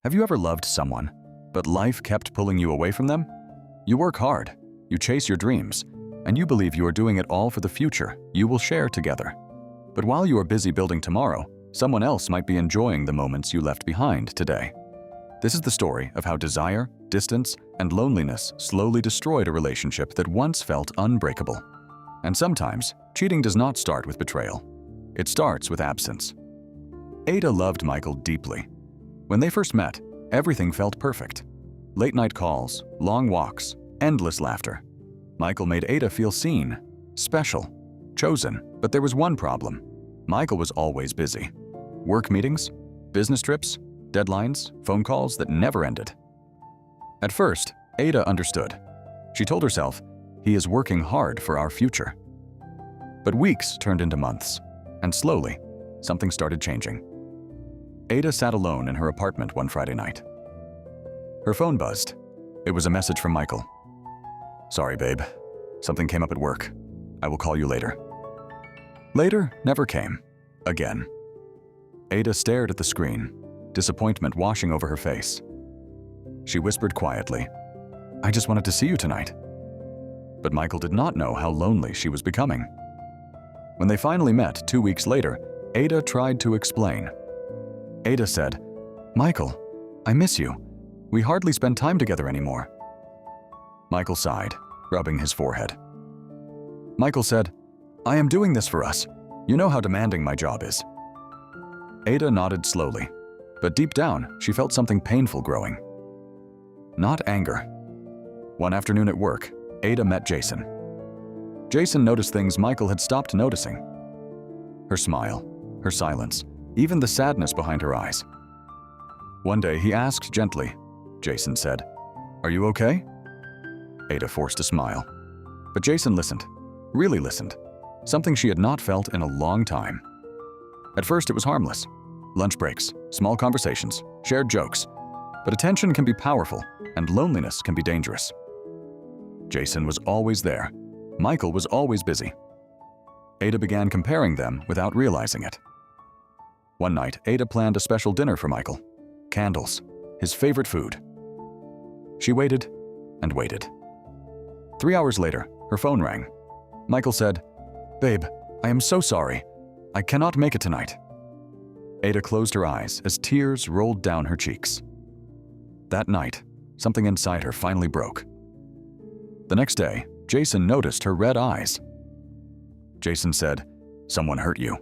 Have you ever loved someone, but life kept pulling you away from them? You work hard, you chase your dreams, and you believe you are doing it all for the future you will share together. But while you are busy building tomorrow, someone else might be enjoying the moments you left behind today. This is the story of how desire, distance, and loneliness slowly destroyed a relationship that once felt unbreakable. And sometimes, cheating does not start with betrayal. It starts with absence. Ada loved Michael deeply. When they first met, everything felt perfect. Late-night calls, long walks, endless laughter. Michael made Ada feel seen, special, chosen. But there was one problem. Michael was always busy. Work meetings, business trips, deadlines, phone calls that never ended. At first, Ada understood. She told herself, "He is working hard for our future." But weeks turned into months, and slowly, something started changing. Ada sat alone in her apartment one Friday night. Her phone buzzed. It was a message from Michael. "Sorry, babe. Something came up at work. I will call you later." Later never came. Again. Ada stared at the screen, disappointment washing over her face. She whispered quietly, "I just wanted to see you tonight." But Michael did not know how lonely she was becoming. When they finally met 2 weeks later, Ada tried to explain. Ada said, "Michael, I miss you. We hardly spend time together anymore." Michael sighed, rubbing his forehead. Michael said, "I am doing this for us. You know how demanding my job is." Ada nodded slowly, but deep down, she felt something painful growing. Not anger. One afternoon at work, Ada met Jason. Jason noticed things Michael had stopped noticing. Her smile, her silence, even the sadness behind her eyes. One day he asked gently. Jason said, "Are you okay?" Ada forced a smile. But Jason listened, really listened, something she had not felt in a long time. At first it was harmless. Lunch breaks, small conversations, shared jokes. But attention can be powerful, and loneliness can be dangerous. Jason was always there. Michael was always busy. Ada began comparing them without realizing it. One night, Ada planned a special dinner for Michael. Candles, his favorite food. She waited and waited. 3 hours later, her phone rang. Michael said, "Babe, I am so sorry. I cannot make it tonight." Ada closed her eyes as tears rolled down her cheeks. That night, something inside her finally broke. The next day, Jason noticed her red eyes. Jason said, "Someone hurt you."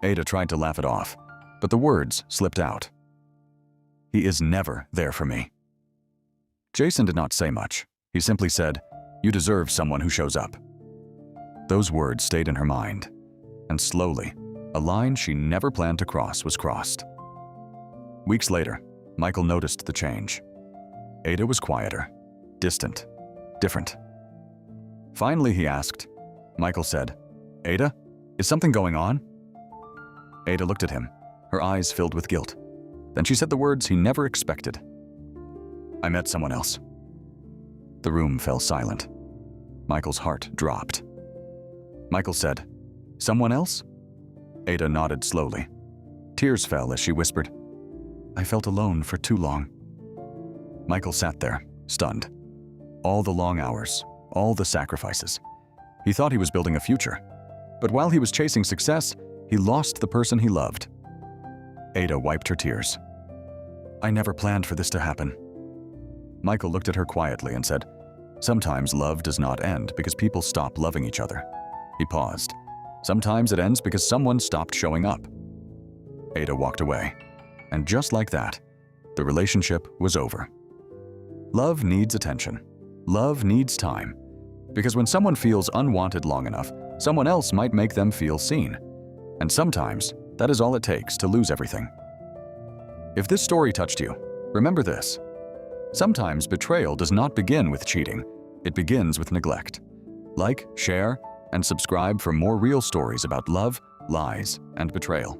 Ada tried to laugh it off, but the words slipped out. "He is never there for me." Jason did not say much. He simply said, "You deserve someone who shows up." Those words stayed in her mind, and slowly, a line she never planned to cross was crossed. Weeks later, Michael noticed the change. Ada was quieter, distant, different. Finally, he asked. Michael said, "Ada, is something going on?" Ada looked at him, her eyes filled with guilt. Then she said the words he never expected. "I met someone else." The room fell silent. Michael's heart dropped. Michael said, "Someone else?" Ada nodded slowly. Tears fell as she whispered, "I felt alone for too long." Michael sat there, stunned. All the long hours, all the sacrifices. He thought he was building a future. But while he was chasing success, he lost the person he loved. Ada wiped her tears. "I never planned for this to happen." Michael looked at her quietly and said, "Sometimes love does not end because people stop loving each other." He paused. "Sometimes it ends because someone stopped showing up." Ada walked away. And just like that, the relationship was over. Love needs attention. Love needs time. Because when someone feels unwanted long enough, someone else might make them feel seen. And sometimes, that is all it takes to lose everything. If this story touched you, remember this. Sometimes betrayal does not begin with cheating. It begins with neglect. Like, share, and subscribe for more real stories about love, lies, and betrayal.